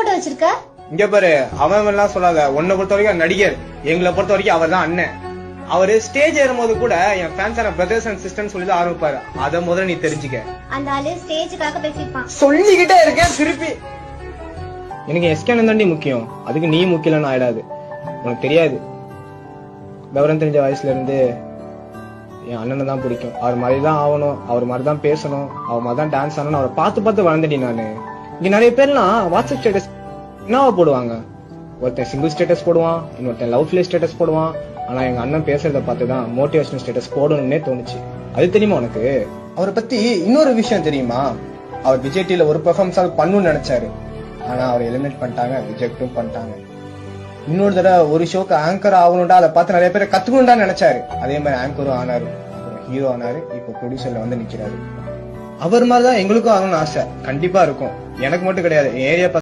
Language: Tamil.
போட்டோ வச்சிருக்க? இங்க பாரு, அவன் எல்லாம் சொல்லாத. உன்னை பொறுத்த வரைக்கும் நடிகர், எங்களை பொறுத்த வரைக்கும் அவர் தான் அண்ணன். அவரு ஸ்டேஜ் ஏறும்போது கூட என் ஃபேன்ஸான பிரதர்ஸ் அண்ட் சிஸ்டர்ஸ் சொல்லி தான் ஆரம்பிப்பாரு. அத முதல்ல நீ தெரிஞ்சுக்க. அந்த ஆளு ஸ்டேஜுக்காக பேசிப்பான். சொல்லிக்கிட்டே இருக்கேன் திருப்பி. எனக்கு எஸ்கேன் தாண்டி முக்கியம், அதுக்கு நீ முக்கியம்னு ஆயிடாது. உனக்கு தெரியாது, விவரம் தெரிஞ்ச வயசுல இருந்து என் அண்ணனை தான் பிடிக்கும். அவர் மாதிரிதான் ஆகணும், அவர் மாதிரிதான் பேசணும், அவர் மாதிரிதான் டான்ஸ் ஆகணும். அவரை பார்த்து பார்த்து வளர்ந்தடி நானு. இங்க நிறைய பேர்லாம் வாட்ஸ்அப் ஸ்டேட்டஸ் என்னவா போடுவாங்க. ஒருத்தன் சிங்கிள் ஸ்டேட்டஸ் போடுவான், இன்னொருத்தன் லவ் ஃபெயிலியர் ஸ்டேட்டஸ் போடுவான். ஆனா எங்க அண்ணன் பேசுறத பார்த்துதான் மோட்டிவேஷனல் ஸ்டேட்டஸ் போடணும்னே தோணுச்சு. அது தெரியுமா உனக்கு? அவரை பத்தி இன்னொரு விஷயம் தெரியுமா? அவர் விஜய் டிவில ஒரு பெர்ஃபார்மன்ஸ் பண்ணணும்னு நினைச்சாரு. ஆனா அவர் எலிமினேட் பண்ணிட்டாங்க, ரிஜெக்டும் பண்ணிட்டாங்க. இன்னொரு தடவை ஒரு ஷோக்கு ஆங்கர் ஆகணும்டா, அதை பார்த்து நிறைய பேரை கத்துக்கணும்டா நினைச்சாரு. அதே மாதிரி ஆங்கரும் ஆனாரு, ஹீரோ ஆனாரு, இப்போ ப்ரொடியூசர்ல வந்து நிக்கிறாரு. அவர் மாதிரிதான் எங்களுக்கும் ஆகணும்னு ஆசை கண்டிப்பா இருக்கும். எனக்கு மட்டும் கிடையாது, ஏரியா